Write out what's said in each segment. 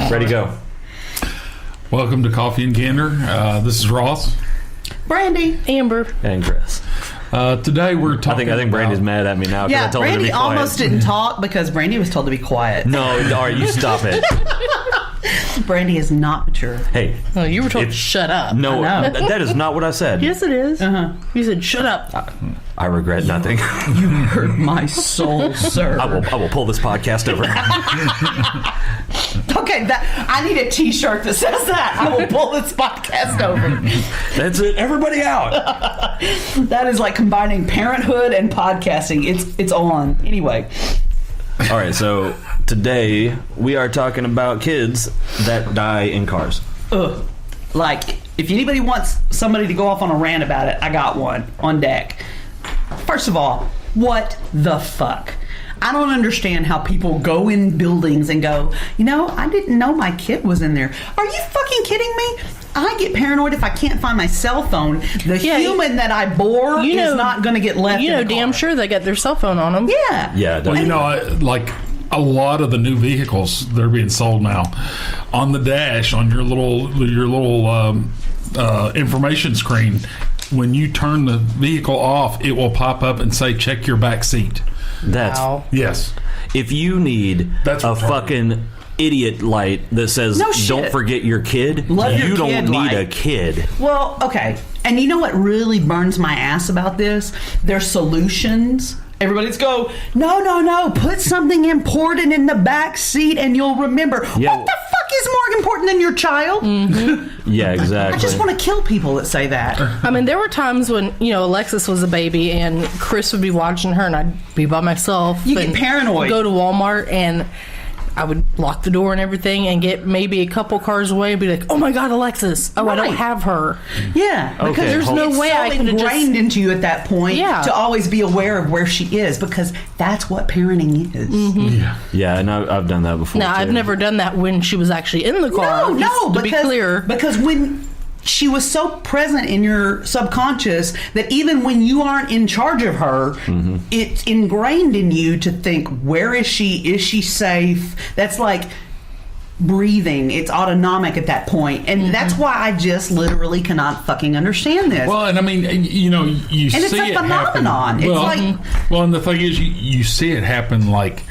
Ready, go. Welcome to Coffee and Candor. This is Ross. Brandy. Amber. And Chris. Today we're talking I think Brandy's mad at me now because I told her to be Brandy quiet. almost didn't talk because Brandy was told to be quiet. No, all right, you stop it. Brandy is not mature. Hey. Oh, you were told to shut up. No, that is not what I said. Yes, it is. You said shut up. I regret nothing. You hurt my soul, sir. I will pull this podcast over. Okay, I need a T-shirt that says that. I will pull this podcast over. That's it. Everybody out. That is like combining parenthood and podcasting. It's on. Anyway. All right, so today we are talking about kids that die in cars. Ugh. Like, if anybody wants somebody to go off on a rant about it, I got one on deck. First of all, what the fuck? I don't understand how people go in buildings and go, I didn't know my kid was in there. Are you fucking kidding me? I get paranoid if I can't find my cell phone. The human that I bore is not going to get left in the damn car. sure they got their cell phone on them. Yeah. Yeah. Well, like a lot of the new vehicles, they're being sold now. On the dash, on your little information screen, when you turn the vehicle off, it will pop up and say, check your back seat. Wow. Yes. If you need fucking idiot light that says, don't forget your kid, you don't need a kid. Well, okay. And you know what really burns my ass about this? Their solutions. Everybody's go, no, put something important in the back seat and you'll remember. Yeah. What the fuck is more important than your child? Mm-hmm. Yeah, exactly. I just want to kill people that say that. I mean, there were times when, Alexis was a baby and Chris would be watching her and I'd be by myself. You get paranoid. Go to Walmart and I would lock the door and everything and get maybe a couple cars away and be like, oh my God, Alexis. Oh, right. I don't have her. Yeah. Okay, because there's no way I could have ingrained into you at that point to always be aware of where she is, because that's what parenting is. Mm-hmm. Yeah, and I've done that before. Now, I've never done that when she was actually in the car. To be clear. Because when she was so present in your subconscious that even when you aren't in charge of her, it's ingrained in you to think, where is she? Is she safe? That's like breathing. It's autonomic at that point. And that's why I just literally cannot fucking understand this. Well, and I mean, you see it's a it phenomenon. happen. Well, and the thing is, you see it happen like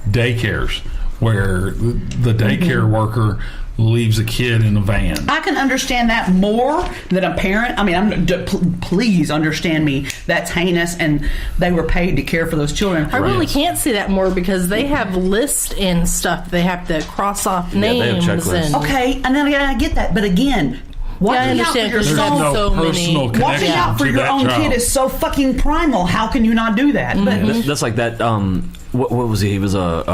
daycares, where the daycare worker leaves a kid in a van. I can understand that more than a parent. I mean, please understand me. That's heinous, and they were paid to care for those children. I really can't see that more because they have lists and stuff. They have to cross off names. they have checklists. Okay, and then I get that, but again, watching out for your watching out for your own kid is so fucking primal. How can you not do that? But that's like that. What was he? He was a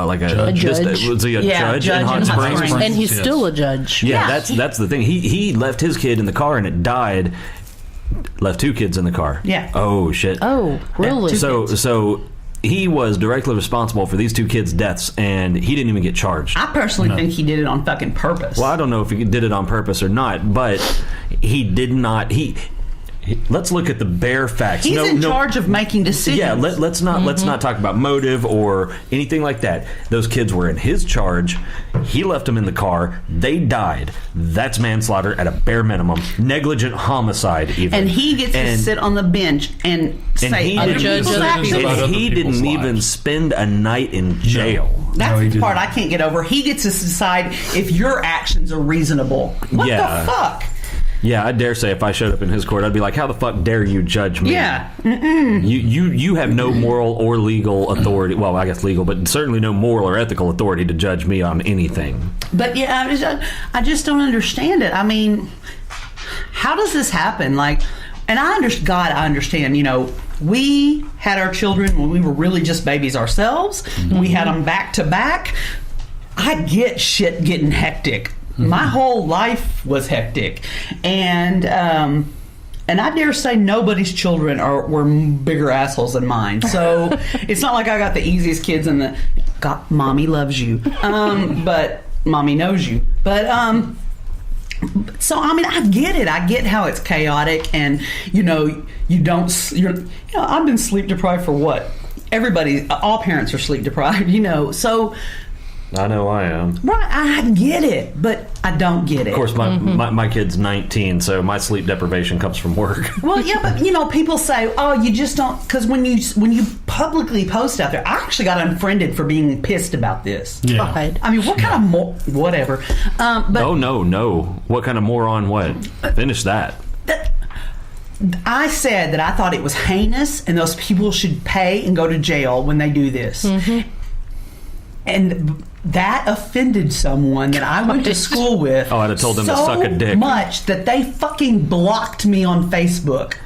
judge. Was he a judge in Hot Springs? And he's still a judge. Yeah, that's the thing. He left his kid in the car and it died. Left two kids in the car. Yeah. Oh shit. Oh really? So he was directly responsible for these two kids' deaths, and he didn't even get charged. I personally think he did it on fucking purpose. Well, I don't know if he did it on purpose or not, but he did not. Let's look at the bare facts. He's in charge of making decisions. Yeah, let's not talk about motive or anything like that. Those kids were in his charge. He left them in the car. They died. That's manslaughter at a bare minimum. Negligent homicide, even. And he gets to sit on the bench and say, he didn't even spend a night in jail. That's the part I can't get over. He gets to decide if your actions are reasonable. What the fuck? Yeah, I dare say if I showed up in his court, I'd be like, how the fuck dare you judge me? Yeah. You have no moral or legal authority. Well, I guess legal, but certainly no moral or ethical authority to judge me on anything. But yeah, I just don't understand it. I mean, how does this happen? Like, and I understand, we had our children when we were really just babies ourselves. We had them back to back. I get shit getting hectic. My whole life was hectic, and I dare say nobody's children were bigger assholes than mine. So it's not like I got the easiest kids in the. God, mommy loves you, but mommy knows you. But so I mean, I get it. I get how it's chaotic, and I've been sleep deprived for what? All parents are sleep deprived, So I know I am. Right, I get it, but I don't get it. Of course, my kid's 19, so my sleep deprivation comes from work. Well, yeah, but people say, "Oh, you just don't," because when you publicly post out there, I actually got unfriended for being pissed about this. Yeah. God. I mean, what kind of whatever? But Oh no! What kind of moron? What? Finish that. I said that I thought it was heinous, and those people should pay and go to jail when they do this. And that offended someone that I went to school with. Oh, I'd have told them to so suck a dick. much that they fucking blocked me on Facebook.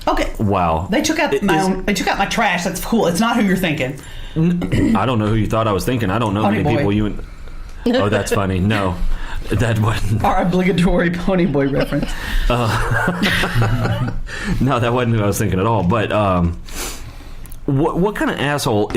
Okay. Wow. They took out They took out my trash. That's cool. It's not who you're thinking. I don't know who you thought I was thinking. I don't know Pony many Boy. people Oh, that's funny. No, that wasn't. Our obligatory Pony Boy reference. No, that wasn't who I was thinking at all. But what kind of asshole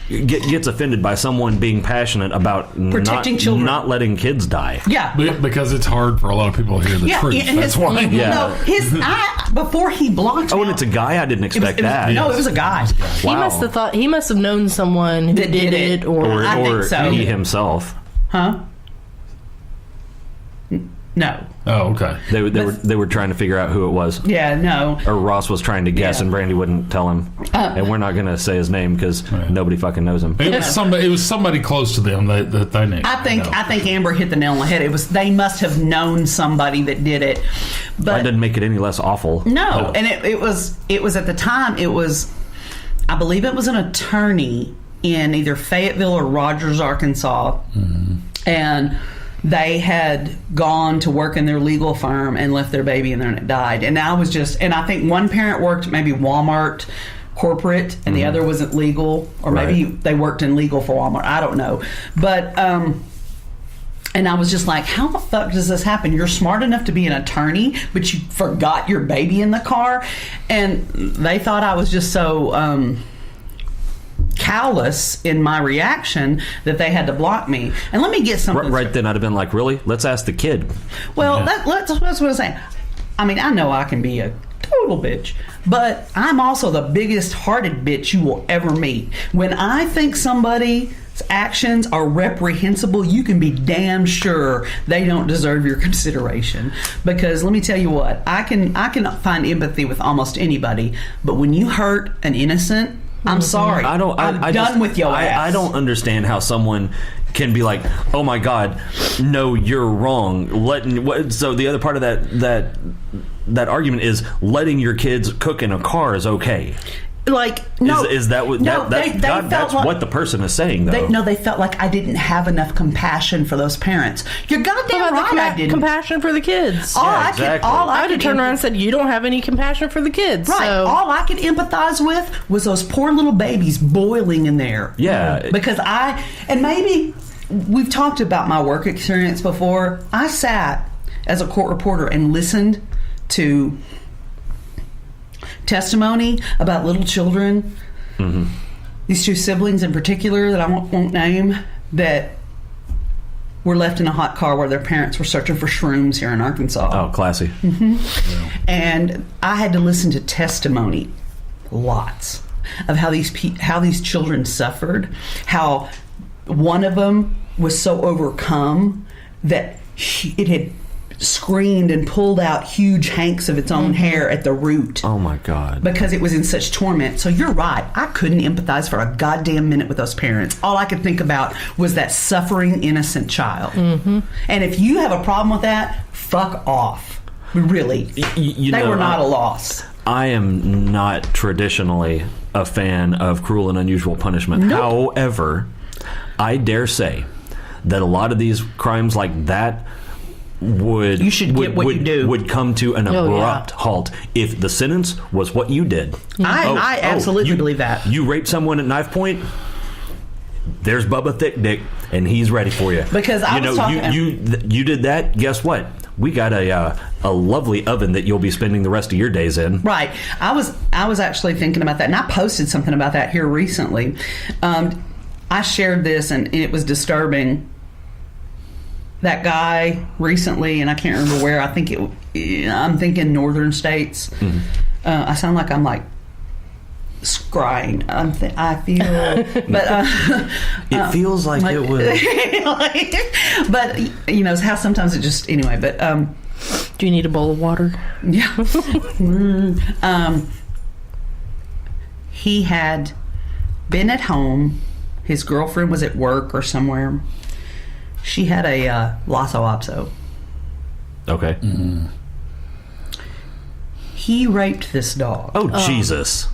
gets offended by someone being passionate about Protecting children, not letting kids die? Yeah. Because it's hard for a lot of people to hear the truth. And That's why. Yeah. No, before he blocked me. Oh, and it's a guy? I didn't expect that. No, it was a guy. Wow. He must have known someone who That did it. or I think so. he himself. Huh? No. Oh, okay. They were trying to figure out who it was. Yeah, no. Or Ross was trying to guess, Yeah. and Brandy wouldn't tell him. And we're not going to say his name because nobody fucking knows him. It was somebody close to them that they knew. I think Amber hit the nail on the head. They must have known somebody that did it. That But doesn't make it any less awful. no, and it was at the time, I believe it was an attorney in either Fayetteville or Rogers, Arkansas. And they had gone to work in their legal firm and left their baby in there and it died. And I think one parent worked maybe Walmart corporate and the other wasn't legal, or maybe they worked in legal for Walmart. I don't know. But, and I was just like, how the fuck does this happen? You're smart enough to be an attorney, but you forgot your baby in the car. And they thought I was just so, callous in my reaction that they had to block me. And let me get something Right then, I'd have been like, really? Let's ask the kid. Well, that's what I'm saying. I mean, I know I can be a total bitch, but I'm also the biggest hearted bitch you will ever meet. When I think somebody's actions are reprehensible, you can be damn sure they don't deserve your consideration. Because let me tell you what, I can find empathy with almost anybody, but when you hurt an innocent, I'm sorry. I'm done with your ass. I don't understand how someone can be like, oh my God, no, you're wrong. So the other part of that argument is letting your kids cook in a car is okay. Like, no, is that what that's what the person is saying though? They felt like I didn't have enough compassion for those parents. You're goddamn right, I didn't. Compassion for the kids. I would have turned around and said, you don't have any compassion for the kids. Right. So. All I could empathize with was those poor little babies boiling in there. Yeah. Because maybe we've talked about my work experience before. I sat as a court reporter and listened to testimony about little children, these two siblings in particular that I won't name, that were left in a hot car where their parents were searching for shrooms here in Arkansas. Oh, classy. Yeah. And I had to listen to testimony, lots, of how these children suffered, how one of them was so overcome that it had screamed and pulled out huge hanks of its own hair at the root. Oh my God. Because it was in such torment. So you're right. I couldn't empathize for a goddamn minute with those parents. All I could think about was that suffering innocent child. And if you have a problem with that, fuck off. Really. They were not a loss. I am not traditionally a fan of cruel and unusual punishment. Nope. However, I dare say that a lot of these crimes like that would come to an abrupt halt if the sentence was what you did. I absolutely believe that. You raped someone at knife point, there's Bubba Thick Dick, and he's ready for you. Because you did that. Guess what? We got a lovely oven that you'll be spending the rest of your days in. Right. I was actually thinking about that, and I posted something about that here recently. I shared this, and it was disturbing. That guy recently, and I can't remember where. I'm thinking northern states. I sound like I'm like scrying. I feel, but it feels like it would. But you know how sometimes it just anyway. But do you need a bowl of water? yeah. He had been at home. His girlfriend was at work or somewhere. She had a Lhasa Apso. Okay. Mm-hmm. He raped this dog. Oh, Jesus.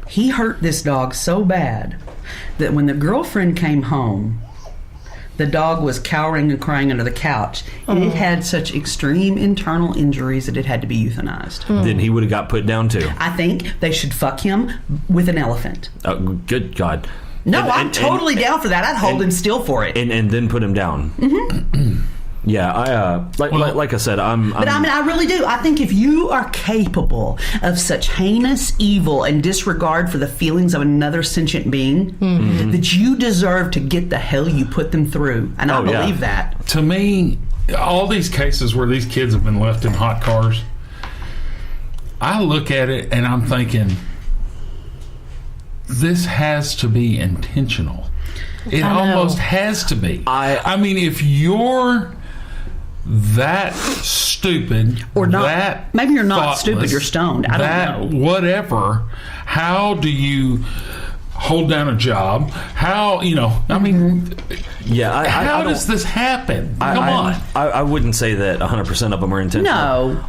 He hurt this dog so bad that when the girlfriend came home, the dog was cowering and crying under the couch. And it had such extreme internal injuries that it had to be euthanized. Then he would have got put down too. I think they should fuck him with an elephant. Good God. No, I'm totally down for that. I'd hold him still for it. And then put him down. Mm-hmm. Yeah, like I said, But I mean, I really do. I think if you are capable of such heinous evil and disregard for the feelings of another sentient being, that you deserve to get the hell you put them through. And I believe that. To me, all these cases where these kids have been left in hot cars, I look at it and I'm thinking, this has to be intentional. It almost has to be. I mean, if you're that stupid or not, that maybe you're not stupid, you're stoned. I don't know. Whatever. How do you hold down a job? How, you know, I mean, how does this happen? Come on. I wouldn't say that 100% of them are intentional. No.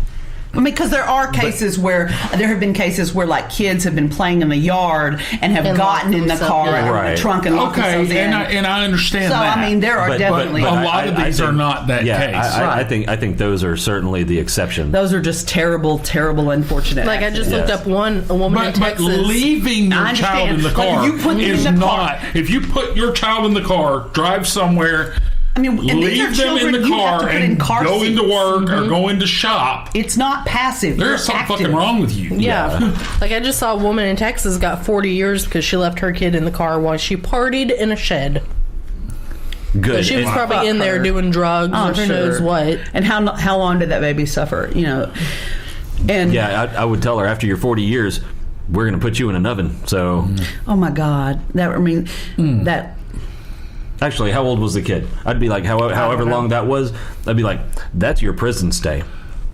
I mean, because there are cases where there have been cases where like kids have been playing in the yard and have gotten in the car or the trunk and locked themselves in. And I understand so, that. I mean, there are definitely but a lot of these are not that case. I think those are certainly the exception. Those are just terrible, terrible, unfortunate. Like accidents. I just looked up a woman in Texas. But leaving your child in the car is not. If you put your child in the car, drive somewhere. I mean, leave them in the car and go into work or go into shop. It's not passive. There's something fucking wrong with you. Yeah. Like I just saw a woman in Texas got 40 years because she left her kid in the car while she partied in a shed. Good. So she was probably in there doing drugs or who knows what. And how long did that baby suffer? You know. And I would tell her after your 40 years, we're going to put you in an oven. So. Oh my God! That. Actually, how old was the kid? I'd be like, however long that was, I'd be like, that's your prison stay.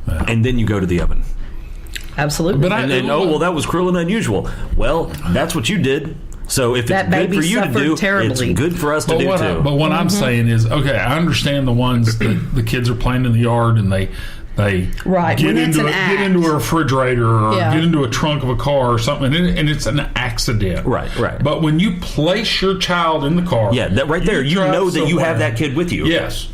Yeah. And then you go to the oven. Absolutely. But that was cruel and unusual. Well, that's what you did. So if it's good for you to do, terribly. It's good for us to do too. But what I'm saying is, okay, I understand the ones that the kids are playing in the yard and they get into a refrigerator or get into a trunk of a car or something, and it's an accident. Right. But when you place your child in the car, that right there, you know that you have that kid with you. Yes.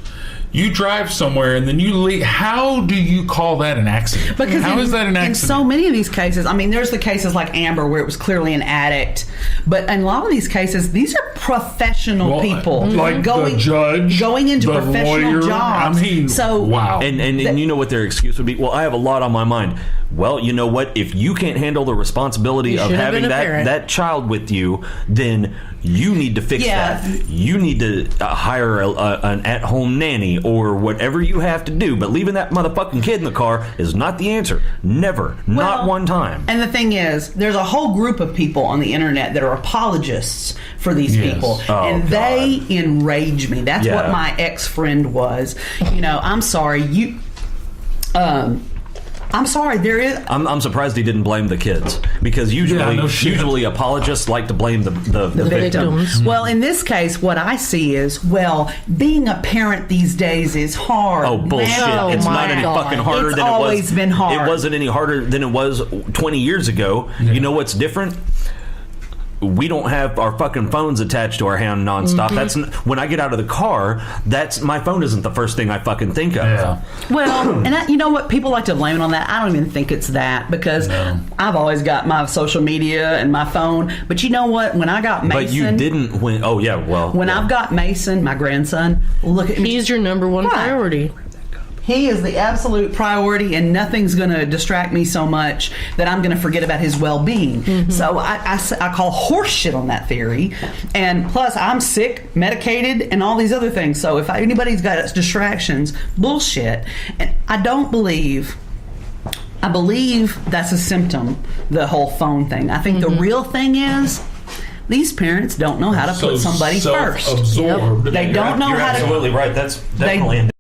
You drive somewhere and then you leave. How do you call that an accident? Because how is that an accident? In so many of these cases, I mean, there's the cases like Amber where it was clearly an addict, but in a lot of these cases, these are professional people, like the judge, going into the professional lawyer. jobs. I mean, so wow. And you know what their excuse would be? Well, I have a lot on my mind. Well, you know what? If you can't handle the responsibility of having that child with you, then you need to fix that. You need to hire an at-home nanny or whatever you have to do. But leaving that motherfucking kid in the car is not the answer. Never. Not one time. And the thing is, there's a whole group of people on the internet that are apologists for these people. Oh, and they enrage me. That's what my ex-friend was. You know, I'm sorry. I'm sorry. There is. I'm surprised he didn't blame the kids because usually apologists like to blame the victims. Well, in this case, what I see is being a parent these days is hard. Oh bullshit! It's not any fucking harder than it was. It's always been hard. It wasn't any harder than it was 20 years ago. Yeah. You know what's different? We don't have our fucking phones attached to our hand nonstop. That's when I get out of the car. My phone isn't the first thing I fucking think of. Yeah. Well, and you know what? People like to blame it on that. I don't even think it's that because I've always got my social media and my phone. But you know what? When I got Mason, but you didn't. When I've got Mason, my grandson, look at me. He's your number one priority. He is the absolute priority, and nothing's going to distract me so much that I'm going to forget about his well-being. So I call horse shit on that theory. And plus, I'm sick, medicated, and all these other things. So if anybody's got distractions, bullshit. And I don't believe I believe that's a symptom, the whole phone thing. I think the real thing is these parents don't know how to put somebody first. Absorbed. They don't know how to. Absolutely right. That's definitely